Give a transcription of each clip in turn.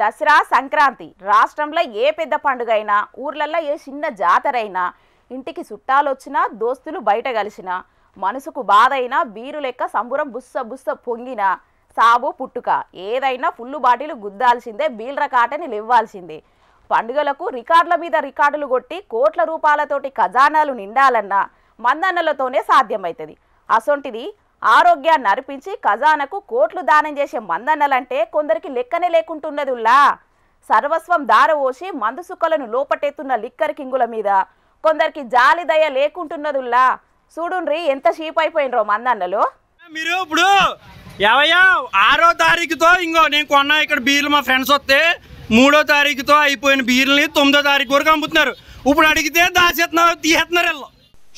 దసరా సంక్రాంతి రాష్ట్రంలో ఏ పెద్ద పండుగ అయినా ఊర్లల్లో ఏ చిన్న జాతర అయినా ఇంటికి చుట్టాలు వచ్చినా దోస్తులు బయట కలిసినా మనసుకు బాధ అయినా బీరు లెక్క సంబురం బుస్స బుస్స పొంగినా సాబు పుట్టుక ఏదైనా ఫుల్లు బాటిలు గుద్దాల్సిందే బీల్ర కాటని లేవ్వాల్సిందే. పండుగలకు రికార్డుల మీద రికార్డులు కొట్టి కోట్ల రూపాయలతోటి ఖజానాలు నిండాలన్నా మందన్నలతోనే సాధ్యమవుతుంది. అసొంటిది ఆరోగ్యాన్ని అర్పించి ఖజానాకు కోట్లు దానం చేసే మందన్నలంటే కొందరికి లెక్కనే లేకుంటున్నదిలా. సర్వస్వం దారవోసి మందు సుక్కలను లోపటెత్తున్న లిక్కర్ కింగుల మీద కొందరికి జాలి దయ లేకుంటున్నదిలా. చూడుండ్రి ఎంత షీప్ అయిపోయినరో మందన్నలు. మీరు ఇప్పుడు 6వ తారీఖుతో ఇంకో నేను కొన్నా ఇక్కడ బీర్లు మా ఫ్రెండ్స్ వస్తే 3వ తారీఖుతో అయిపోయిన బీర్లని 9వ తారీఖు వరకు అమ్ముతున్నారు. ఇప్పుడు అడిగితే దాచేస్తున్నారు తీసేస్తున్నారు. వీళ్ళు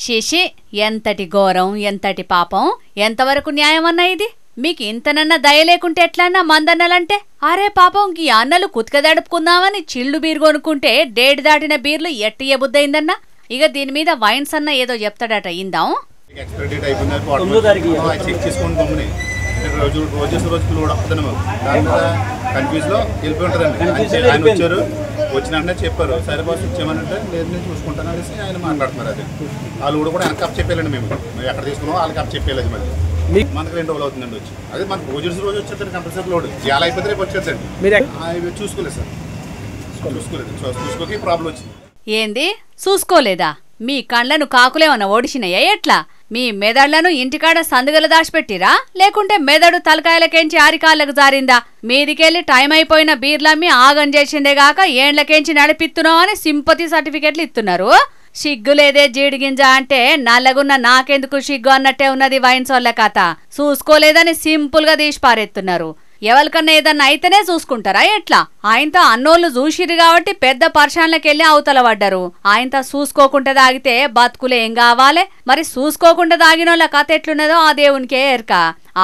శిషి ఎంతటి ఘోరం ఎంతటి పాపం ఎంతవరకు న్యాయం అన్న ఇది. మీకు ఇంతనన్నా దయ లేకుంటే ఎట్లన్నా మందన్నలంటే అరే పాపం ఈ అన్నలు కుతికదడుపుకుందామని చిల్లు బీరు కొనుక్కుంటే డేట్ దాటిన బీర్లు ఎట్టి ఎబుద్దయిందన్నా. ఇక దీని మీద వైన్స్ అన్న ఏదో చెప్తాడట ఇందాం. వచ్చినంటే చెప్పారు సరే బాస్ ఇచ్చేయమనంటే లేదు నేను చూసుకుంటాను అనేసి ఆయన మాట్లాడుతున్నారు. అది వాళ్ళు కూడా వెనక కప్ చెప్పేయాలండి. మేము ఎక్కడ తీసుకున్నామో వాళ్ళకి కప్ చెప్పేయాలి. మళ్ళీ మనకు 2 రోజులు అవుతుందండి వచ్చి. అదే మనకు రోజు వచ్చేది కంపల్సరీ లోడ్ చాలా అయిపోతే రేపు వచ్చేదండి. చూసుకోలేదు సార్, చూసుకోక ప్రాబ్లం వచ్చింది. ఏంది చూసుకోలేదా? మీ కండ్లను కాకులేమన్నా ఓడిసినాయా ఎట్లా? మీ మెదళ్లను ఇంటికాడ సందుగల దాచిపెట్టిరా లేకుంటే మెదడు తలకాయలకేంచి ఆరికాళ్ళకు జారిందా? మీదికెళ్ళి టైం అయిపోయిన బీర్లమ్మి ఆగం చేసిందే గాక ఏండ్లకేంచి నడిపిస్తున్నావు అని సింపతి సర్టిఫికెట్లు ఇస్తున్నారు. సిగ్గులేదే జీడిగింజ అంటే నల్లగున్న నాకెందుకు సిగ్గు అన్నట్టే ఉన్నది వైన్సోళ్ల కథ. చూసుకోలేదని సింపుల్ గా తీసి పారెత్తున్నారు. ఎవరికన్నా ఏదన్నా అయితేనే చూసుకుంటారా ఎట్లా? ఆయనతో అన్నోళ్ళు చూసిరు కాబట్టి పెద్ద పర్షాన్లకెళ్ళి అవతల పడ్డారు. ఆయనతో చూసుకోకుండా తాగితే బతుకులు ఏం కావాలి? మరి చూసుకోకుండా తాగినోళ్ళ కథ ఎట్లున్నదో ఆ దేవునికే ఎరక.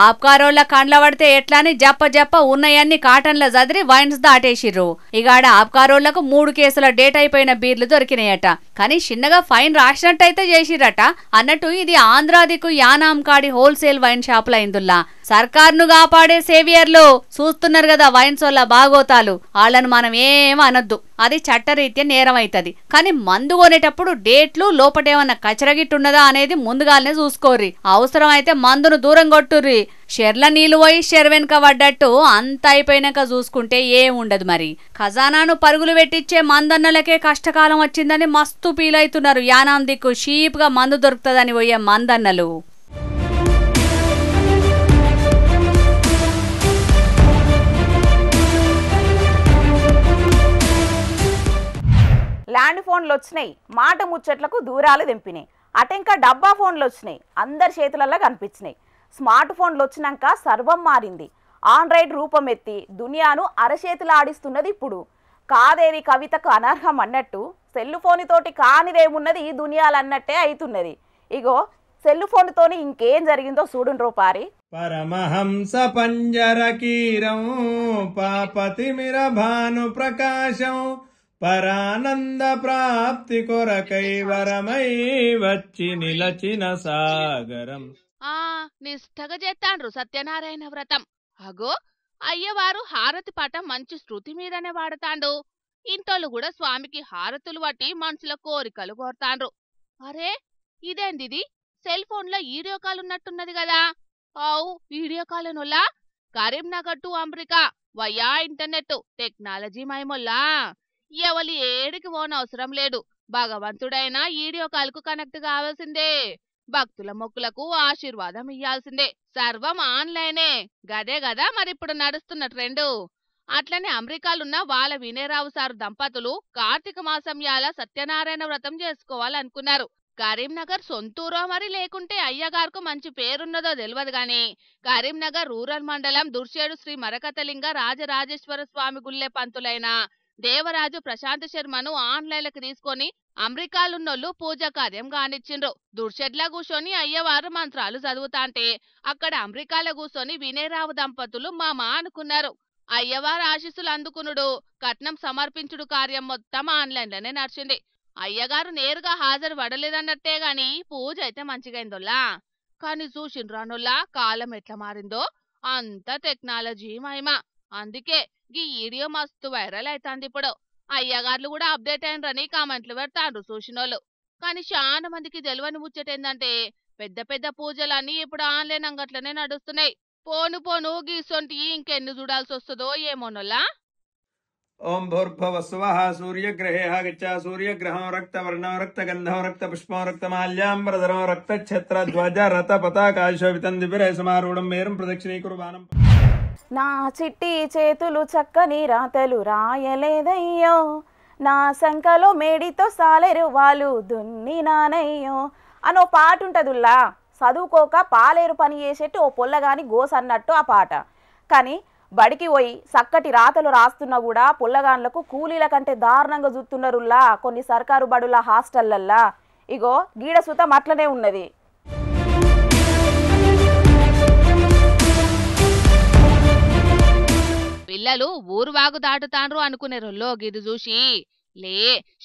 ఆప్కారోళ్ళ కండ్ల పడితే ఎట్లా అని జప్ప ఉన్నయన్ని కాటన్ల చదిరి వైన్స్ దాటేసిర్రు. ఇగాడ ఆప్కారోళ్లకు 3 కేసుల డేట్ అయిపోయిన బీర్లు దొరికినాయట. కానీ చిన్నగా ఫైన్ రాసినట్టయితే చేసిరట. అన్నట్టు ఇది ఆంధ్రాదికు యానాంకాడి హోల్సేల్ వైన్ షాపులైందుల్లా. సర్కార్ను కాపాడే సేవియర్లు చూస్తున్నారు కదా వైన్సోళ్ళ బాగోతాలు. వాళ్ళను మనం ఏం అనొద్దు, అది చట్టరీత్యా నేరం అవుతుంది. కానీ మందు కొనేటప్పుడు డేట్లు లోపటేమన్నా కచరగిట్టున్నదా అనేది ముందుగానే చూసుకోర్రి. అవసరం అయితే మందును దూరం కొట్టుర్రి. షెర్ల నీళ్లు పోయి షెర్ వెనుక పడ్డట్టు అంత అయిపోయినాక చూసుకుంటే ఏముండదు. మరి ఖజానాను పరుగులు పెట్టించే మందన్నలకే కష్టకాలం వచ్చిందని మస్తు ఫీల్ అవుతున్నారు. యానాం దిక్కు షీప్ గా మందు దొరుకుతుందని పోయే మందన్నలు. ల్యాండ్ ఫోన్లు వచ్చినాయి, మాట ముచ్చట్లకు దూరాలు దింపినాయి. అటెంకా డబ్బా ఫోన్లు వచ్చినాయి, అందరి చేతులలో కనిపించినాయి. స్మార్ట్ ఫోన్లు వచ్చినాక సర్వం మారింది. ఆండ్రాయిడ్ రూపం ఎత్తి దునియాను అరచేతులు ఆడిస్తున్నది ఇప్పుడు. కాదేది కవితకు అనర్హం అన్నట్టు సెల్లు ఫోన్తోటి కానిదేమున్నది ఈ దునియాలన్నట్టే అవుతున్నది. ఇగో సెల్లు ఫోన్తోని ఇంకేం జరిగిందో చూడుండ్రో పారి. పరమహంస పంజరకీరం పాపతిమిర భాను ప్రకాశం పరానంద ప్రాప్తి కొరకై వరమై వచ్చి నిలచిన సాగరం. నిష్ఠగా చేస్తాండ్రు సత్యనారాయణ వ్రతం. అగో అయ్యవారు హారతి పాట మంచి శృతి మీదనే వాడతాండు. ఇంటోళ్ళు కూడా స్వామికి హారతులు పట్టి మనసుల కోరికలు కోరుతాండ్రు. అరే ఇదేందిది? సెల్ ఫోన్ లో వీడియో కాల్ ఉన్నట్టున్నది కదా. ఆవు వీడియో కాల్ నొల్లా Karimnagar to America via internet technology మైమొల్లా. ఎవలి ఏడికి పోనవసరం లేదు. భగవంతుడైనా వీడియో కాల్ కు కనెక్ట్ కావాల్సిందే. భక్తుల మొక్కులకు ఆశీర్వాదం ఇయ్యాల్సిందే. సర్వం ఆన్లైనే గదే గదా మరిప్పుడు నడుస్తున్న ట్రెండు. అట్లనే అమెరికాలున్న వాళ్ళ వినయరావు సార్ దంపతులు కార్తీక మాసం యాల సత్యనారాయణ వ్రతం చేసుకోవాలనుకున్నారు. కరీంనగర్ సొంతూరో మరి లేకుంటే అయ్యగారుకు మంచి పేరున్నదో తెలియదు గాని కరీంనగర్ రూరల్ మండలం దుర్షేడు శ్రీ మరకతలింగ రాజరాజేశ్వర స్వామి గుళ్ళె పంతులైన దేవరాజు ప్రశాంత్ శర్మను ఆన్లైన్లకు తీసుకొని అమెరికాలున్నోళ్ళు పూజ కార్యం కానిచ్చిండ్రు. దుర్షెడ్లా కూర్చొని అయ్యవారు మంత్రాలు చదువుతాంటే అక్కడ అమెరికాలో కూర్చొని వినయరావు దంపతులు మామా అనుకున్నారు. అయ్యవారు ఆశీస్సులు అందుకునుడు కట్నం సమర్పించుడు కార్యం మొత్తం ఆన్లైన్లోనే నడిచింది. అయ్యగారు నేరుగా హాజరు పడలేదన్నట్టే గాని పూజ అయితే మంచిగైందోల్లా. కాని చూసిండ్రానోల్లా కాలం ఎట్లా మారిందో. అంత టెక్నాలజీ మహిమ. అందుకే ఈ వీడియో మస్తు వైరల్ అవుతుంది ఇప్పుడు. అయ్యగార్లు కూడా అప్డేట్ అయినరని కామెంట్లు పెడతాండ్రు చూసినోళ్ళు. కానీ చాలా మందికి తెలియని ముచ్చటేందంటే పెద్ద పెద్ద పూజలన్నీ ఇప్పుడు ఆన్లైన్ అంగట్లనే నడుస్తున్నాయి. పోను పోను గీసొంటి ఇంకెన్ని చూడాల్సి వస్తుందో ఏమోనోలా. ఓం భూర్భువః స్వః సూర్యగ్రహేః గచ్చ సూర్యగ్రహం రక్తవర్ణం రక్తగంధం రక్తపుష్పం రక్తమాల్యాంబరధరం రక్తఛత్రధ్వజ రథ పతాకాశోభితం దివ్యరేసమారూఢం మేరుం ప్రదక్షిణీకురు బాణం. నా చిట్టి చేతులు చక్కని రాతలు రాయలేదయ్యో, నా సంకలో మేడితో సాలేరు వాళ్ళు దున్నినానయ్యో అనో పాట ఉంటుందిలా. చదువుకోక పాలేరు పని చేసేట్టు ఓ పొల్లగాని గోస అన్నట్టు ఆ పాట. కానీ బడికి పోయి చక్కటి రాతలు రాస్తున్నా కూడా పొల్లగాన్లకు కూలీల కంటే దారుణంగా చూస్తున్నరులా కొన్ని సర్కారు బడుల హాస్టళ్లల్లా. ఇగో గీడ సుతం అట్లనే ఉన్నది. పిల్లలు ఊరు వాగు దాటుతాండ్రు అనుకునే రొల్లో గిది చూసి లే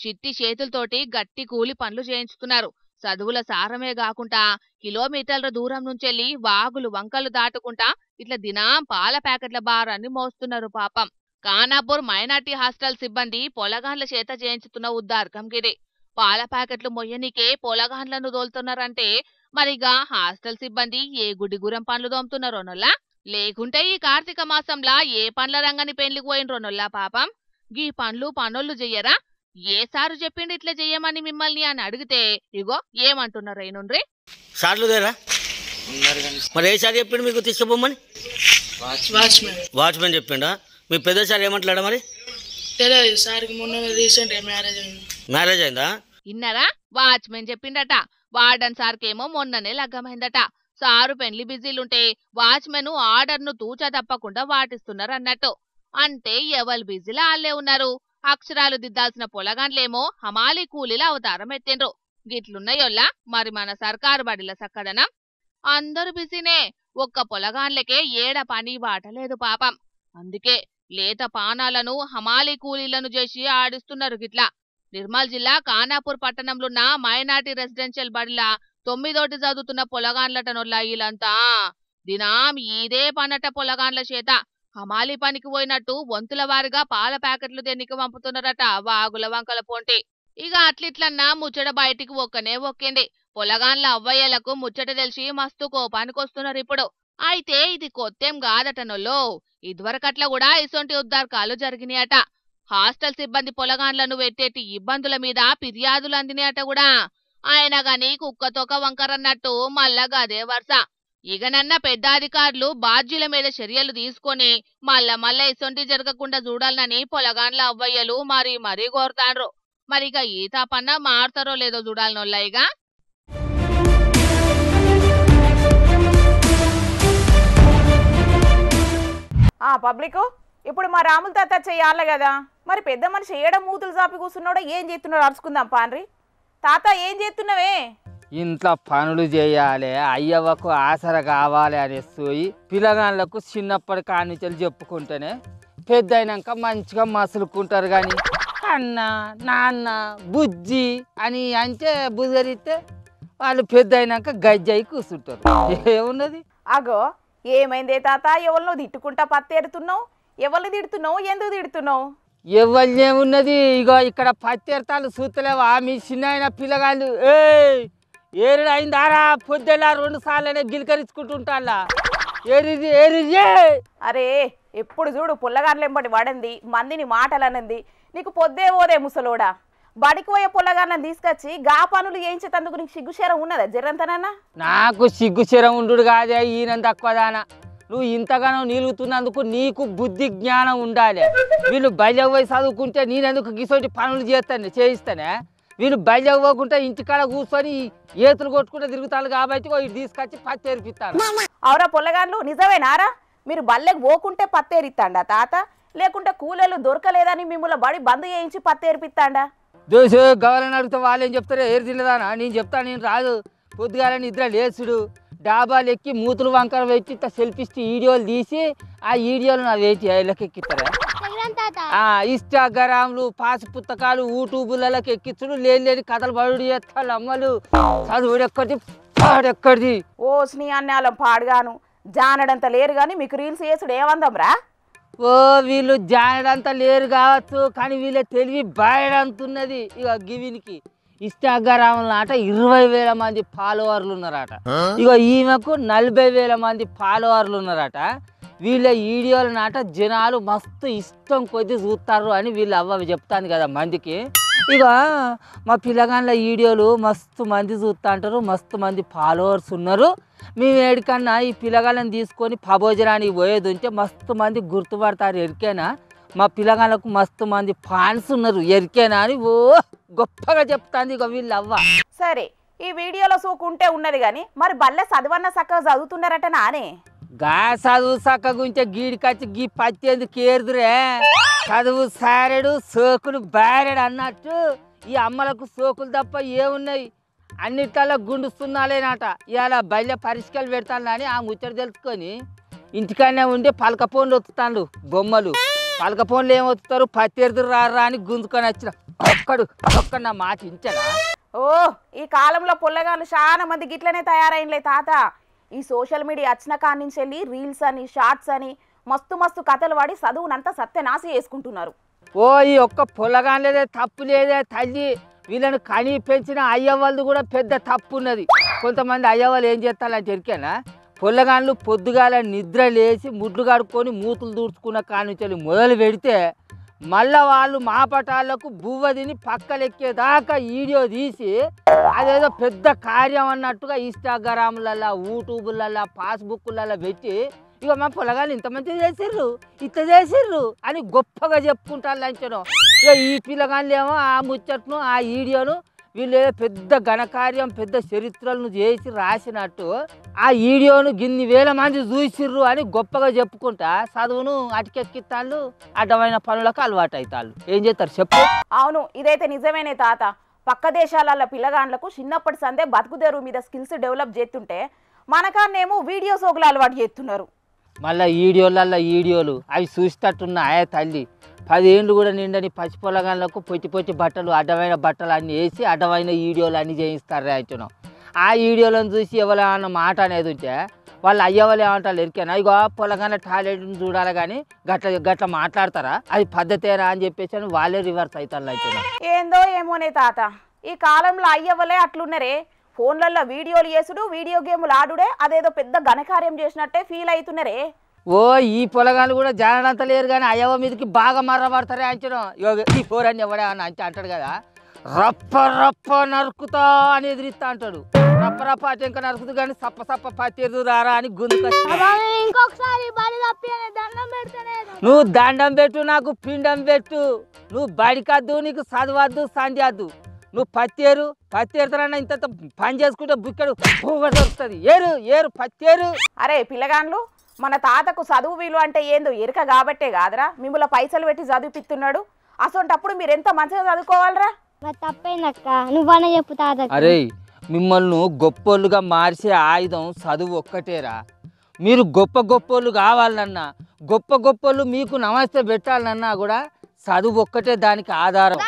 చిట్టి చేతులతోటి గట్టి కూలి పనులు చేయించుతున్నారు. చదువుల సారమే కాకుండా కిలోమీటర్ల దూరం నుంచెల్లి వాగులు వంకలు దాటుకుంటా ఇట్లా దినాం పాల ప్యాకెట్ల భారాన్ని మోస్తున్నారు పాపం. ఖానాపూర్ మైనార్టీ హాస్టల్ సిబ్బంది పొలగాండ్ల చేత చేయించుతున్న ఉద్దార్కం గిది. పాల ప్యాకెట్లు మొయ్యనికే పొలగాండ్లను దోలుతున్నారంటే మరిగా హాస్టల్ సిబ్బంది ఏ గుడిగురం పనులు దోముతున్నారోనొల్లా. లేకుంటే ఈ కార్తీక మాసంలా ఏ పండ్ల రంగని పెళ్లికి పోయినరోనొల్లా పాపం. గీ పండ్లు పనులు చెయ్యరా? ఏ సారు చెప్పిండి ఇట్లా చెయ్యమని మిమ్మల్ని అని అడిగితే ఇగో ఏమంటున్నారు అయినుండ్రి. సార్లు దేరా మరి ఏ సార్ చెప్పిండు మీకు తీసుకుపోమని? వాచ్మెన్ చెప్పిండా? మీ పెద్ద సార్ ఏమంటాడా మరి? తెలియదు సార్కి మొన్న రీసెంట్ మ్యారేజ్ అయిందా? ఇన్నారా? వాచ్మెన్ చెప్పిండట. వార్డన్ సార్కేమో మొన్ననే లగ్గమైందట. సారు పెళ్లి బిజీలుంటే వాచ్మెన్ ఆర్డర్ను తూచా తప్పకుండా వాటిస్తున్నారు అన్నట్టు. అంటే ఎవరు బిజీలా ఆళ్లే ఉన్నారు. అక్షరాలు దిద్దాల్సిన పొలగాండ్లేమో హమాలి కూలీల అవతారం ఎత్తిండ్రు. గిట్లున్నాయోల్లా మరి మన సర్కారు బడిల సక్కదనం. అందరూ బిజీనే, ఒక్క పొలగాండ్లకే ఏడ పని బాటలేదు పాపం. అందుకే లేత పానాలను హమాలి కూలీలను చేసి ఆడిస్తున్నారు గిట్లా. నిర్మల్ జిల్లా ఖానాపూర్ పట్టణంలోన్న మైనార్టీ రెసిడెన్షియల్ బడిలా 9వ చదువుతున్న పొలగాండ్లటనొల్లా వీళ్ళంతా. దినాం ఇదే పనట పొలగాండ్ల చేత హమాలి పనికి పోయినట్టు వంతుల వారిగా పాల ప్యాకెట్లు తెన్నికి పంపుతున్నారట వాగుల వంకల పోంటి. ఇక అట్లిట్లన్నా ముచ్చట బయటికి ఒక్కనే ఒక్కింది. పొలగాండ్ల అవ్వయ్యలకు ముచ్చట తెలిసి మస్తు కోపానికొస్తున్నారు ఇప్పుడు. అయితే ఇది కొత్తేం కాదటనొల్లో. ఇదివరకట్లా కూడా ఇసొంటి ఉద్దార్కాలు జరిగినాయట. హాస్టల్ సిబ్బంది పొలగాండ్లను పెట్టేటి ఇబ్బందుల మీద ఫిర్యాదులు అందినాయట కూడా. ఆయన గాని కుక్కతోక వంకరన్నట్టు మళ్ళా గదే వరుస. ఇగనన్న పెద్ద అధికారులు బాధ్యుల మీద చర్యలు తీసుకొని మళ్ళా ఇసొంటి జరగకుండా చూడాలని పొలగాండ్ల అవ్వయ్యలు మరీ కోరుతాండ్రు. మరిక ఈ తాపన్న మారుతారో లేదో చూడాలనొల్లాయిగా. పబ్లిక్ ఇప్పుడు మా రాముల తాత చెయ్యాలి కదా, మరి పెద్ద మనిషి ఏడ మూతులు చాపి కూర్చున్నాడో ఏం చేస్తున్నాడో అరుచుకుందాం పాన్రి. తాత ఏం చేస్తున్నావే? ఇంట్లో పనులు చేయాలి, అయ్యవ్వకు ఆసర కావాలి అనేసి పిల్లగాళ్ళకు చిన్నప్పటి కానిచలు చెప్పుకుంటేనే పెద్ద అయినాక మంచిగా మసులుకుంటారు. కానీ అన్న నాన్న బుజ్జి అని అంటే బుజరిస్తే వాళ్ళు పెద్ద అయినాక గజ్జయి కూర్చుంటారు. ఏమున్నది? అగో ఏమైందే తాత? ఎవరినో తిట్టుకుంటా పత్తేరుతున్నావు? ఎవరిని తిడుతున్నావు? ఎందుకు తిడుతున్నావు? ఎవరినేమున్నది? ఇగో ఇక్కడ పత్తేరతాలు చూస్తలేవా? మీ చిన్న పిల్లగాళ్ళు ఏరు అయిందారా పొద్దులా 2 సార్లనే గిలికరించుకుంటుంటా. అరే ఎప్పుడు చూడు పుల్లగాన్లెంబడి వాడంది, మందిని మాటలనంది. నీకు పొద్దే పోదే ముసలోడా. బడికి పోయే పుల్లగాన్ని తీసుకొచ్చి గా పనులు చేయించేటందుకు నీకు సిగ్గుశరం ఉన్నదా జరంతనన్నా? నాకు సిగ్గుశరం ఉండు కాదే, ఈయన తక్కువదానా. నువ్వు ఇంతగానో నిలుగుతున్నందుకు నీకు బుద్ధి జ్ఞానం ఉండాలి. వీళ్ళు బయలుకి పోయి చదువుకుంటే నేనెందుకు గిసోటి పనులు చేయిస్తానే? వీళ్ళు బయలుకి పోకుండా ఇంటికాడ కూర్చొని ఏతులు కొట్టుకుంటే తిరుగుతాను కాబట్టి ఇటు తీసుకొచ్చి పత్తేరిపిస్తాను. అవురా పొల్లగాన్లు నిజమేనారా? మీరు బల్లెకి పోకుంటే పత్తేరిస్తాండా తాత? లేకుంటే కూలీలు దొరకలేదని మిమ్మల్ని బడి బంద్ చేయించి పత్తేరిపిస్తాండా? దోశ గవర్నర్ అడిగితే వాళ్ళు ఏం చెప్తారు? ఏరు తినదానా? నేను చెప్తాను, నేను రాదు. పొద్దుగాలని నిద్ర లేచుడు, డాబాలు ఎక్కి మూతులు వంకర పెట్టి సెల్ఫిస్ట్ వీడియోలు తీసి ఆ వీడియోలు నా వెయిట్ ఇళ్ళకి ఎక్కిస్తారా? ఇన్స్టాగ్రామ్లు పాస్ పుస్తకాలు యూట్యూబ్లకి ఎక్కించుడు లేని కథలు బడుడు చేస్తాడు. అమ్మలు చదువుడు ఎక్కడిది పాడెక్కడిది? ఓ స్నేహాన్యాలం పాడుగాను జానడంత లేరు గాని మీకు రీల్స్ చేసుడు ఏమందం రా? ఓ వీళ్ళు జానడంతా లేరు కావచ్చు, కానీ వీళ్ళ తెలివి బాయడంతున్నది. ఇక గివినికి ఇన్స్టాగ్రామ్ అట 20,000 మంది ఫాలోవర్లు ఉన్నారట. ఇక ఈమెకు 40,000 మంది ఫాలోవర్లు ఉన్నారట. వీళ్ళ వీడియోలు నాట జనాలు మస్తు ఇష్టం కొద్ది చూస్తారు అని వీళ్ళు అవ్వ చెప్తాను కదా మందికి. ఇక మా పిల్లగాళ్ళ వీడియోలు మస్తు మంది చూస్తూ అంటారు, మస్తు మంది ఫాలోవర్స్ ఉన్నారు. మేము ఏడికన్నా ఈ పిల్లగాళ్ళని తీసుకొని భోజనానికి పోయేది ఉంటే మస్తు మంది గుర్తుపడతారు ఎరికేనా, మా పిల్లగాళ్ళకు మస్తు మంది ఫ్యాన్స్ ఉన్నారు ఎరికేనా అని ఓ గొప్పగా చెప్తాంది ఇక వీళ్ళు అవ్వ. సరే, ఈ వీడియోలో సూకుంటే ఉన్నది కానీ మరి బల్లె చదువన్న చక్కగా చదువుతున్నారట నానే. గా చదువు చక్కగా ఉంటే గీడికొచ్చి గీ పత్తేందు కేరుదురే. చదువు సారెడు సోకులు బారెడు అన్నట్టు ఈ అమ్మలకు సోకులు తప్ప ఏమున్నాయి, అన్నిట్లలో గుండుస్తున్నాలేనట. ఇవాళ బయట పరీక్షలు పెడతాను అని ఆ ముచ్చట తెలుసుకొని ఇంటికాడనే ఉండి పలక ఫోన్లు వత్తుతాను బొమ్మలు. పలక ఫోన్లు ఏమొత్తుతారు, పత్తెరుదురు రారా అని గుంజుకొని వచ్చిన ఒక్కడు నా మాట ఇంచడా. ఓ ఈ కాలంలో పొల్లగాళ్ళు చాలా మంది గిట్లనే తయారైనలే తాత. ఈ సోషల్ మీడియా వచ్చిన కాడి నుంచి వెళ్ళి రీల్స్ అని షార్ట్స్ అని మస్తు మస్తు కథలు వాడి చదువునంతా సత్యనాశ చేసుకుంటున్నారు. ఓ ఈ ఒక్క పొల్లగానేదే తప్పు లేదే తల్లి, వీళ్ళని కనీ పెంచిన అయ్యవాళ్ళది కూడా పెద్ద తప్పు ఉన్నది. కొంతమంది అయ్యవాళ్ళు ఏం చేస్తారంటే ఎరికేనా, పొల్లగాళ్ళు పొద్దుగాల నిద్ర లేచి ముడ్లు కడుక్కొని మూతులు దూడ్చుకున్న కాడి నుంచి మొదలు పెడితే మళ్ళా వాళ్ళు మాపటాలకు బువ్వ తిని పక్కలెక్కేదాకా వీడియో తీసి అదేదో పెద్ద కార్యం అన్నట్టుగా ఇన్స్టాగ్రామ్లల్లో యూట్యూబ్లల్లో ఫేస్బుక్లలో పెట్టి ఇక మా పొలగాళ్ళు ఇంత మంచిగా చేసిర్రు ఇంత చేసిర్రు అని గొప్పగా చెప్పుకుంటారు లంచను. ఇక ఈ పిల్లగాళ్ళు ఏమో ఆ ముచ్చట్ను ఆ వీడియోను వీళ్ళు పెద్ద ఘనకార్యం పెద్ద చరిత్రలను చేసి రాసినట్టు ఆ వీడియోను గిన్ని వేల మంది చూసిర్రు అని గొప్పగా చెప్పుకుంటా చదువును అటుకెక్కిస్తాళ్ళు, అడ్డమైన పనులకు అలవాటు అవుతాళ్ళు. ఏం చేస్తారు చెప్పు. అవును, ఇదైతే నిజమేనే తాత. పక్క దేశాల పిల్లగాండ్లకు చిన్నప్పటి సందే బతుకుదేరు మీద స్కిల్స్ డెవలప్ చేస్తుంటే మనకాన్నేమో వీడియో సోకులు అలవాటు చేస్తున్నారు. మళ్ళీ వీడియోలు అవి చూసేటట్టున్నాయా తల్లి. 10 ఏళ్ళు కూడా నిండని పసిపొలగాళ్ళకు పొట్టి బట్టలు అడ్డమైన బట్టలు అన్నీ వేసి అడ్డమైన వీడియోలు అన్నీ చేయిస్తారు అంటున్నాం. ఆ వీడియోలను చూసి ఎవరైనా మాట అనేది ఉంటే వాళ్ళు అయ్యవాళ్ళు ఏమంటారు ఎరికేనా, ఇగో పొలగాళ్ళ టాలెంట్ని చూడాలి కానీ గట్ల మాట్లాడతారా, అది పద్ధతేనా అని చెప్పేసి అని వాళ్ళే రివర్స్ అవుతారు అంటున్నాం. ఏందో ఏమోనే తాత, ఈ కాలంలో అయ్యవ్వలే అట్లున్నరే. ఫోన్లలో వీడియోలు చేసుడు వీడియో గేములు ఆడుడే అదేదో పెద్ద ఘనకార్యం చేసినట్టే ఫీల్ అవుతున్నారే. ఓ ఈ పొలగాళ్ళు కూడా జానంత లేరు కానీ అయ్యవ మీదకి బాగా మర్రపడతారే అంచడం. ఈ పోరని ఎవడే అని అంటాడు కదా, రప్ప నరుకుతా అని ఎదిరిస్తా అంటాడు. రప్ప అంటే ఇంకా నరుకుతూ కానీ సప్ప పత్తేరు రారా అని గుందుకొచ్చి నువ్వు దండం పెట్టు, నాకు పిండం పెట్టు, నువ్వు బడికద్దు, నీకు చదవద్దు, సంధ్యద్దు, నువ్వు పత్తేరుతారన్నా ఇంత పని చేసుకుంటే బుక్కడు దొరుకుతుంది. ఏరు పత్తేరు. అరే పిల్లగాండ్లు, మన తాతకు చదువు వీలు అంటే ఏందో ఎరక కాబట్టే కాదురా మిమ్మల్ని పైసలు పెట్టి చదివిపిస్తున్నాడు. అసొంటప్పుడు మీరు ఎంత మంచిగా చదువుకోవాలరా. తప్పైందక్క, నువ్వనే చెప్పు తాత. అరే మిమ్మల్ని గొప్పోళ్ళుగా మార్చే ఆయుధం చదువు ఒక్కటేరా. మీరు గొప్పోళ్ళు కావాలన్నా గొప్పోళ్ళు మీకు నమస్తే పెట్టాలన్నా కూడా చదువు ఒక్కటే దానికి ఆధారం.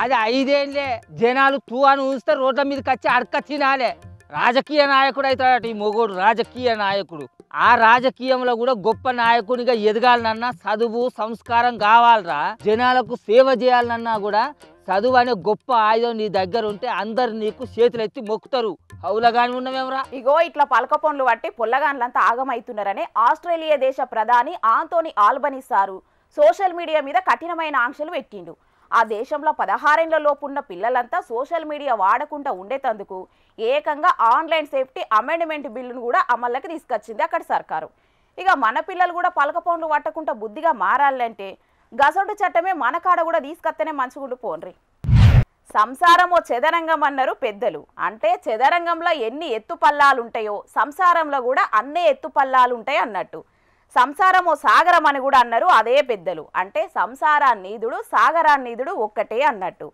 అది 5 ఏళ్ళే జనాలు తూ అని ఊస్తారు, రోడ్ల మీదకి వచ్చి అడక తినాలే. రాజకీయ నాయకుడు అవుతాడట ఈ మొగోడు, రాజకీయ నాయకుడు. ఆ రాజకీయంలో కూడా గొప్ప నాయకునిగా ఎదగాలనన్నా చదువు సంస్కారం కావాలరా. జనాలకు సేవ చేయాలన్నా కూడా చదువు అనే గొప్ప ఆయుధం నీ దగ్గర ఉంటే అందరు నీకు చేతులు ఎత్తి మొక్కుతారు. హౌలగాని ఉన్నవేమరా. ఇగో ఇట్లా పలక పనులు బట్టి పొల్లగాన్లంతా ఆగమైతున్నారని ఆస్ట్రేలియా దేశ ప్రధాని Anthony Albanese sir social media మీద కఠినమైన ఆంక్షలు పెట్టిండు. ఆ దేశంలో 16 ఏళ్ల లోపు ఉన్న పిల్లలంతా సోషల్ మీడియా వాడకుండా ఉండేటందుకు ఏకంగా ఆన్లైన్ సేఫ్టీ అమెండ్మెంట్ బిల్లును కూడా అమల్లోకి తీసుకొచ్చింది అక్కడి సర్కారు. ఇక మన పిల్లలు కూడా పలక పనులు పట్టకుండా బుద్ధిగా మారాలంటే గసొంటు చట్టమే మన కాడ కూడా తీసుకొస్తేనే మంచిగుండు పోన్రి. సంసారం ఓ చదరంగం అన్నారు పెద్దలు. అంటే చదరంగంలో ఎన్ని ఎత్తుపల్లాలు ఉంటాయో సంసారంలో కూడా అన్నే ఎత్తుపల్లాలు ఉంటాయి అన్నట్టు. సంసారం ఓ సాగరం అని కూడా అన్నారు అదే పెద్దలు. అంటే సంసారాన్నీదుడు సాగరాన్నీదుడు ఒక్కటే అన్నట్టు.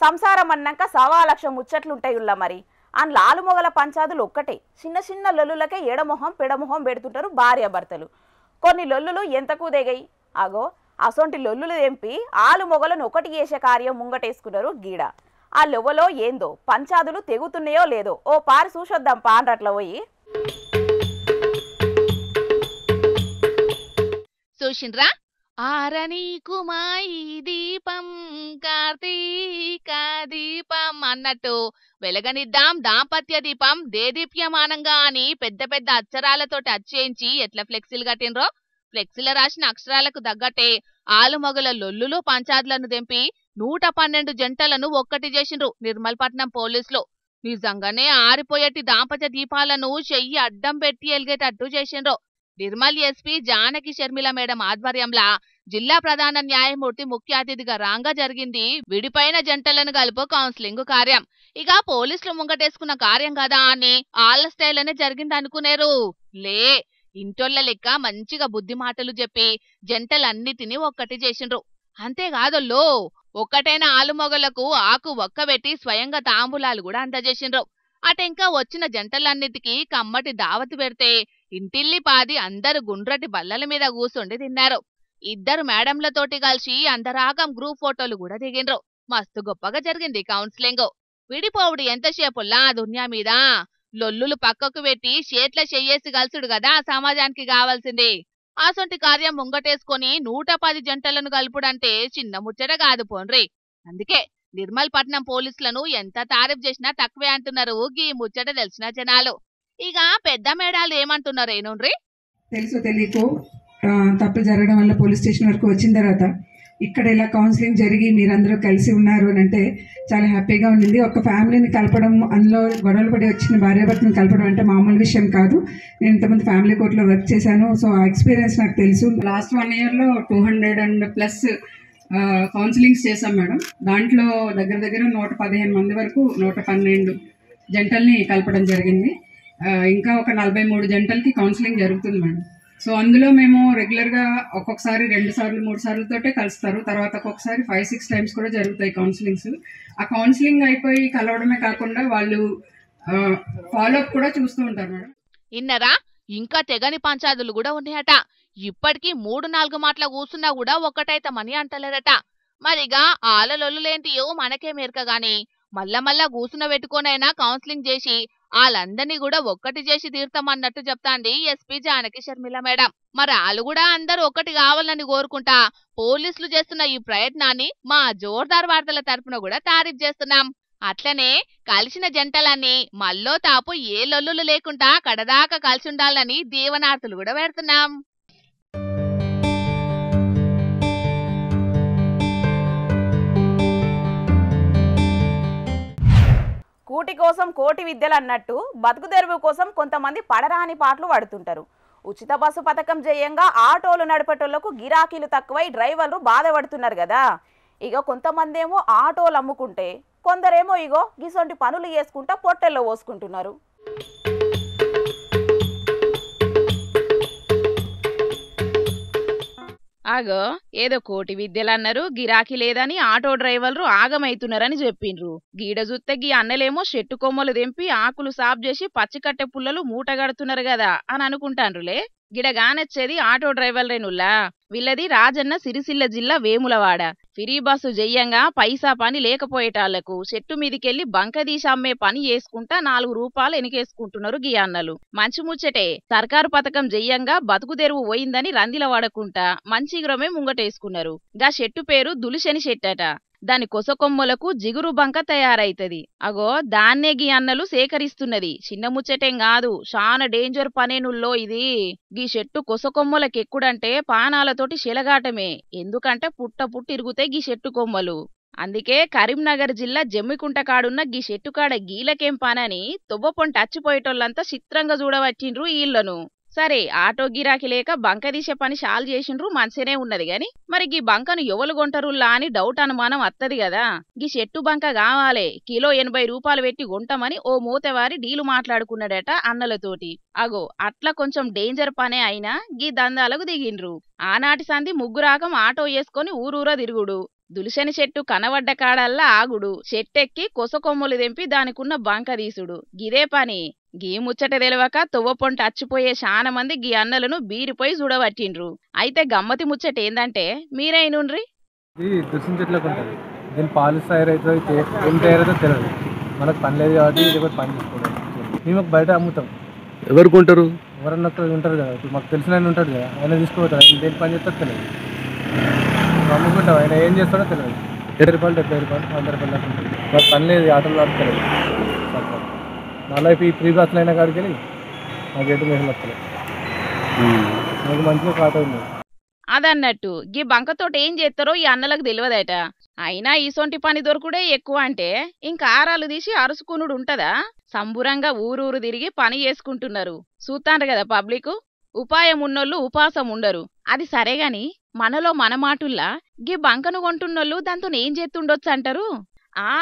సంసారం అన్నాక 1,00,000 ముచ్చట్లుంటాయి ఉల్లా. మరి అందులో ఆలుమొగల పంచాదులు ఒక్కటే. చిన్న లొల్లులకే ఎడమొహం పెడమొహం పెడుతుంటారు భార్యాభర్తలు. కొన్ని లొల్లులు ఎంతకు దిగాయి. అగో అసొంటి లొల్లులు తెంపి ఆలుమొగలను ఒకటి చేసే కార్యం ముంగటేసుకున్నారు గీడ. ఆ లొవ్వలో ఏందో పంచాదులు తెగుతున్నాయో లేదో ఓ పారి చూసొద్దాం పాండ్రట్ల పోయి. చూసిండ్రా? ఆరని కుమాయి దీపం కార్తీక దీపం అన్నట్టు వెలగనిద్దాం దాంపత్య దీపం దేదీప్యమానంగా అని పెద్ద పెద్ద అక్షరాలతోటి అచ్చేయించి ఎట్లా ఫ్లెక్సీలు కట్టినరో, ఫ్లెక్సీల రాసిన అక్షరాలకు తగ్గట్టే ఆలుమొగల లొల్లులు పంచాదులను తెంపి 112 జంటలను ఒక్కటి చేసిండ్రు నిర్మల్పట్నం పోలీసులు. నిజంగానే ఆరిపోయేటి దాంపత్య దీపాలను చెయ్యి అడ్డం పెట్టి ఎలిగేటట్టు చేసిండ్రు. నిర్మల్ ఎస్పీ జానకి షర్మిల మేడం ఆధ్వర్యంలో జిల్లా ప్రధాన న్యాయమూర్తి ముఖ్య అతిథిగా రాంగా జరిగింది విడిపోయిన జంటలను కలుపు కౌన్సిలింగ్ కార్యం. ఇక పోలీసులు ముంగటేసుకున్న కార్యం కదా అని ఆళ్ల స్టైల్ అనే జరిగింది అనుకునేరు. లే, ఇంటోళ్ల లెక్క మంచిగా బుద్ధి మాటలు చెప్పి జంటలన్నిటినీ ఒక్కటి చేసిండ్రు. అంతేకాదొల్లో ఒక్కటైన ఆలుమొగలకు ఆకు ఒక్కబెట్టి స్వయంగా తాంబూలాలు కూడా అందజేసిండ్రు. అటెంకా వచ్చిన జంటలన్నిటికీ కమ్మటి దావతి పెడితే ఇంటిల్లి పాది అందరు గుండ్రటి బల్లల మీద కూసుండి తిన్నారు. 2 మేడంలతోటి కలిసి అందరాగం గ్రూప్ ఫోటోలు కూడా దిగిండ్రు. మస్తు గొప్పగా జరిగింది కౌన్సిలింగ్. విడిపోవుడు ఎంతసేపుల్లా దునియా మీద లొల్లులు పక్కకు పెట్టి చేట్ల చెయ్యేసి కలుసుడు కదా సమాజానికి కావాల్సింది. ఆసొంటి కార్యం ముంగటేసుకొని 110 జంటలను కలుపుడంటే చిన్న ముచ్చట కాదు పోన్రి. అందుకే నిర్మల్ పట్నం పోలీసులను ఎంత తారీఫ్ చేసినా తక్కువే అంటున్నారు గీ ముచ్చట తెలిసిన జనాలు. ఇక పెద్ద మేడాలు ఏమంటున్నారు ఏనుండ్రి? తెలుసో తెలియకో తప్పు జరగడం వల్ల పోలీస్ స్టేషన్ వరకు వచ్చిన తర్వాత ఇక్కడ ఇలా కౌన్సిలింగ్ జరిగి మీరందరూ కలిసి ఉన్నారు అని అంటే చాలా హ్యాపీగా ఉండింది. ఒక ఫ్యామిలీని కలపడం, అందులో గొడవలు పడి వచ్చిన భార్యాభర్తను కలపడం అంటే మామూలు విషయం కాదు. నేను ఇంతమంది ఫ్యామిలీ కోర్టులో వర్క్ చేశాను, సో ఆ ఎక్స్పీరియన్స్ నాకు తెలుసు. లాస్ట్ 1 yearలో 200+ కౌన్సిలింగ్స్ చేశాం మేడం. దాంట్లో దగ్గర 115 మంది వరకు 112 జంటల్ని కలపడం జరిగింది. ఇంకా ఒక 43 జంటలకి కౌన్సిలింగ్ జరుగుతుంది మేడం. సో అందులో మేము రెగ్యులర్గా ఒక్కొక్కసారి 2 సార్లు 3 సార్లతోటే కలుస్తారు. తర్వాత ఒక్కొక్కసారి 5-6 times కూడా జరుగుతాయి కౌన్సిలింగ్స్. ఆ కౌన్సిలింగ్ అయిపోయి కలవడమే కాకుండా వాళ్ళు ఫాలోఅప్ కూడా చూస్తూ ఉంటారు మేడం. ఇన్నరా? ఇంకా తెగని పంచాదులు కూడా ఉన్నాయట. ఇప్పటికీ 3-4 మాటల కూసున్నా కూడా ఒక్కటైతమని అంటలేరట. మరిగా ఆలలొల్లులేంటియో మనకే మేరకగాని మళ్ళా కూసున పెట్టుకోనైనా కౌన్సిలింగ్ చేసి వాళ్ళందరినీ కూడా ఒక్కటి చేసి తీర్థమన్నట్టు చెప్తాంది ఎస్పీ జానకి షర్మిల మేడం. మరి వాళ్ళు కూడా అందరూ ఒక్కటి కావాలని కోరుకుంటా పోలీసులు చేస్తున్న ఈ ప్రయత్నాన్ని మా జోర్దార్ వార్తల తరపున కూడా తారీఫ్ చేస్తున్నాం. అట్లనే కలిసిన జంటలన్నీ మల్లో తాపు ఏ లొల్లులు లేకుండా కడదాకా కలిసి ఉండాలని దీవనార్థులు కూడా పెడుతున్నాం. కూటి కోసం కోటి విద్యలు అన్నట్టు బతుకు తెరువు కోసం కొంతమంది పడరాని పాటలు పడుతుంటారు. ఉచిత బస్సు పథకం చేయంగా ఆటోలు నడిపేటోళ్లకు గిరాకీలు తక్కువై డ్రైవర్లు బాధపడుతున్నారు కదా. ఇక కొంతమంది ఏమో ఆటోలు అమ్ముకుంటే, కొందరేమో ఇగో గిసొంటి పనులు చేసుకుంటా పొట్టెల్లో పోసుకుంటున్నారు. ఆగో ఏదో కోటి విద్యలు అన్నారు, గిరాకీ లేదని ఆటో డ్రైవర్లు ఆగమైతున్నారని చెప్పిండ్రు. గీడ జుత్తే గీ అన్నలేమో చెట్టు కొమ్మలు తెంపి ఆకులు సాఫ్ చేసి పచ్చికట్టె పుల్లలు మూటగడుతున్నారు కదా అని అనుకుంటాండ్రులే. గిడగానొచ్చేది ఆటో డ్రైవర్లేనుల్లా. వీళ్ళది రాజన్న సిరిసిల్ల జిల్లా వేములవాడ. ఫ్రీ బస్సు జెయ్యంగా పైసా పని లేకపోయేటాళ్లకు చెట్టు మీదికెళ్లి బంకదీసి అమ్మే పని చేసుకుంటా 4 రూపాయలు ఎనికేసుకుంటున్నారు గీ అన్నలు. మంచి ముచ్చటే. సర్కారు పథకం జెయ్యంగా బతుకు తెరువు పోయిందని రందిల వాడకుంటా మంచిగ్రమే ముంగటేసుకున్నారు. గా చెట్టు పేరు దులిశని చెట్టట. దాని కొసకొమ్మలకు జిగురు బంక తయారైతది. అగో దాన్నే గీ అన్నలు సేకరిస్తున్నది. చిన్న ముచ్చటేం కాదు, చాలా డేంజర్ పనేనుల్లో ఇది. గీ చెట్టు కొసకొమ్మలకెక్కుడంటే పానాలతోటి శిలగాటమే. ఎందుకంటే పుట్టిరుగుతాయి గీ చెట్టు కొమ్మలు. అందుకే కరీంనగర్ జిల్లా జమ్మికుంట కాడున్న గీ చెట్టు కాడ గీలకేం పనని తొవ్వపొంటి అచ్చిపోయేటోళ్ళంతా చిత్రంగా చూడవచ్చిండ్రు ఈళ్లను. సరే, ఆటో గిరాకీ లేక బంక తీసే పని షాల్ చేసిండ్రు, మంచినే ఉన్నది గాని మరి గీ బంకను ఎవరు కొంటరుల్లా అని డౌట్ అనుమానం వత్తది కదా. గీ చెట్టు బంక కావాలే, కిలో 80 రూపాయలు పెట్టి కొంటామని ఓ మూతవారి డీలు మాట్లాడుకున్నాడట అన్నలతోటి. అగో అట్లా కొంచెం డేంజర్ పనే అయినా గీ దందాలకు దిగిండ్రు. ఆనాటి సంధి ముగ్గురాకం ఆటో వేసుకొని ఊరూరా తిరుగుడు, దులిశని చెట్టు కనబడ్డ కాడల్లా ఆగుడు, చెట్టెక్కి కొసకొమ్ములు తెంపి దానికున్న బంక తీసుడు, గిదే పని. గీ ముచ్చట తెలవక తొవ్వపొంటి అచ్చిపోయే చాలా మంది గీ అన్నలను బీరిపోయి చూడబట్టిండ్రు. అయితే గమ్మతి ముచ్చట ఏందంటే మీరైనుండ్రి. దులిసిన చెట్లకు ఉంటుంది, దీని పాలు తయారైతే ఏం తయారైతే తెలియదు. మనకు పని లేదు కాబట్టి ఇది పని చేసుకోవడం. మేము బయట అమ్ముతాం. ఎవరు కొంటారు? ఎవరన్నా ఒకరు ఉంటారు కదా, ఇప్పుడు మాకు తెలిసిన ఆయన ఉంటాడు కదా, ఆయన తీసుకుపోతాడు. ఆయన దేని పని చేస్తాడో తెలియదు, నమ్ముకుంటాం. ఆయన ఏం చేస్తాడో తెలియదు. 70 రూపాయలు 70 రూపాయలు 100 రూపాయలు దాకా ఉంటుంది. మాకు పని లేదు, ఆటోలు నడుపుతలేదు. నా లైఫ్ ఈ ఫ్రీ బస్సులు అయినా కాడికి వెళ్ళి నాకు ఎటు మేము వస్తలేదు. నాకు మంచిగా ఆటో ఉంది. అదన్నట్టు గీ బంకతోటి ఏం చేస్తారో ఈ అన్నలకు తెలియదట. అయినా ఈసొంటి పని దొరుకుడే ఎక్కువ అంటే ఇంకా ఆరాలు తీసి అరుసుకునుడు ఉంటదా? సంబురంగా ఊరూరు తిరిగి పని చేసుకుంటున్నారు. చూస్తాండ్రు కదా పబ్లిక్. ఉపాయం ఉన్నోళ్ళు ఉపాసం ఉండరు. అది సరేగాని మనలో మన మాటుల్లా గీ బంకను కొంటున్నోళ్ళు దాంతో ఏం చేస్తుండొచ్చు అంటారు?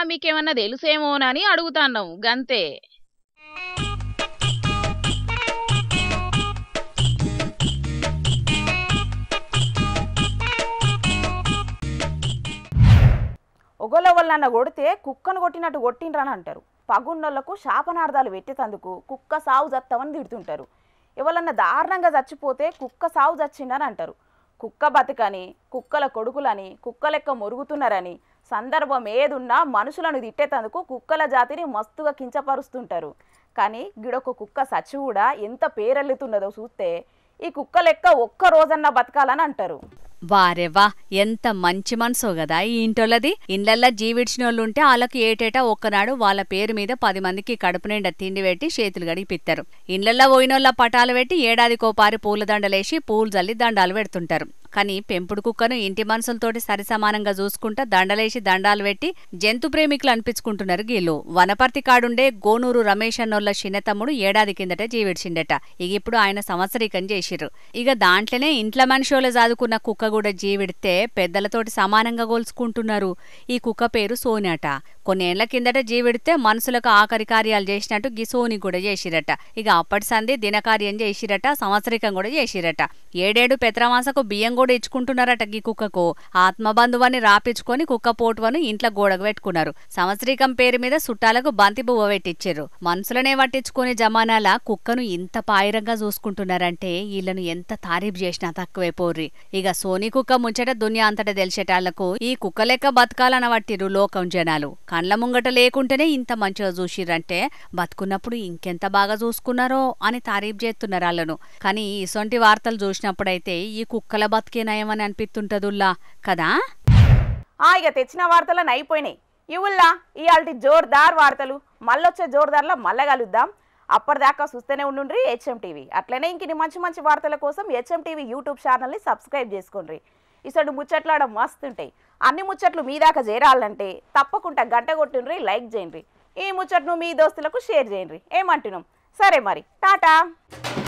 మీకేమన్నా తెలుసేమోనని అడుగుతాన్నాం గంతే. ఒకళ్ళొవళ్ళన్న కొడితే కుక్కను కొట్టినట్టు కొట్టిండ్రని అంటారు. పగున్నోళ్లకు శాపనార్థాలు పెట్టేటందుకు కుక్క సావు చస్తామని తిడుతుంటారు. ఎవరన్నా దారుణంగా చచ్చిపోతే కుక్క సావు చచ్చిండని అంటారు. కుక్క బతుకని, కుక్కల కొడుకులని, కుక్కలెక్క మొరుగుతున్నారని సందర్భం ఏదున్నా మనుషులను తిట్టేటందుకు కుక్కల జాతిని మస్తుగా కించపరుస్తుంటారు. కానీ గిడొక కుక్క సచ్చి కూడా ఎంత పేరెల్లుతున్నదో చూస్తే ఈ కుక్క లెక్క ఒక్క రోజన్నా బతకాలని అంటారు. వారెవ్వా ఎంత మంచి మనసో గదా ఈ ఇంటోళ్ళది. ఇండ్లల్లా జీవిడ్చినోళ్ళుంటే వాళ్ళకి ఏటేటా ఒక్కనాడు వాళ్ళ పేరు మీద 10 మందికి కడుపు నిండా తిండి పెట్టి చేతులు గడిపిస్తారు. ఇండ్లల్లా పోయినోళ్ళ పటాలు పెట్టి ఏడాదికోపారి పూల దండలేసి పూలు జల్లి దండాలు పెడుతుంటారు. కానీ పెంపుడు కుక్కను ఇంటి మనుషులతోటి సరిసమానంగా చూసుకుంటా దండలేసి దండాలు పెట్టి జంతు ప్రేమికులు అనిపించుకుంటున్నారు గీళ్ళు. వనపర్తి కాడుండే గోనూరు రమేష్ అన్నోళ్ళ చిన్నతమ్ముడు ఏడాది కిందట జీవిడ్చిండట. ఇగిప్పుడు ఆయన సంవత్సరీకం చేసిర్రు. ఇక దాంట్లోనే ఇంట్ల మనిషోళ్ళ చదువుకున్న కుక్క కూడా జీవిడితే పెద్దలతోటి సమానంగా గోల్చుకుంటున్నారు. ఈ కుక్క పేరు సోనట. కొన్నేళ్ల కిందట జీవిడితే మనుషులకు ఆఖరి కార్యాలు చేసినట్టు గీ సోని కూడా చేసిరట. ఇక అప్పటి సంది దినకార్యం చేసిరట, సంవత్సరికం కూడా చేసిరట. 7 పెత్రమాసకు బియ్యం కూడా ఇచ్చుకుంటున్నారట. గీ కుక్కకు ఆత్మబంధువాన్ని రాపించుకొని కుక్క పోటువను ఇంట్లో గోడకు పెట్టుకున్నారు. సంవత్సరికం పేరు మీద చుట్టాలకు బంతి పువ్వ పెట్టించారు. మనుషులనే పట్టించుకునే జమానాల కుక్కను ఇంత పాయిరంగా చూసుకుంటున్నారంటే వీళ్ళను ఎంత తారీఫ్ చేసినా తక్కువే పోర్రి. ఇక సోని కుక్క ముంచట దునియా అంతటా తెలిసేటాళ్లకు ఈ కుక్క లెక్క బతకాలన పట్టిరు లోకం జనాలు. కండ్ల ముంగట లేకుంటేనే ఇంత మంచిగా చూసిర్రంటే బతుకున్నప్పుడు ఇంకెంత బాగా చూసుకున్నారో అని తారీఫ్ చేస్తున్నారు వాళ్ళను. కానీ ఇసొంటి వార్తలు చూసినప్పుడైతే ఈ కుక్కల బతికే నయమని అనిపిస్తుంటదుల్లా కదా. ఇక తెచ్చిన వార్తలను అయిపోయినాయి. ఇవుల్లా ఇవాల్టి జోర్దార్ వార్తలు. మళ్ళొచ్చే జోర్దార్లో మళ్ళా కలుద్దాం. అప్పటిదాకా చూస్తూనే ఉండుండ్రి HM టీవీ. అట్లనే ఇంక మంచి మంచి వార్తల కోసం HM టీవీ యూట్యూబ్ ఛానల్ని సబ్స్క్రైబ్ చేసుకోండి. ఇసడు ముచ్చట్లాడ మస్తుంటాయి. అన్ని ముచ్చట్లు మీ దాకా చేరాలంటే తప్పకుండా గంట కొట్టుండ్రి, లైక్ చేయండి. ఈ ముచ్చట్ను మీ దోస్తులకు షేర్ చేయండి. ఏమంటున్నాం? సరే మరి, టాటా.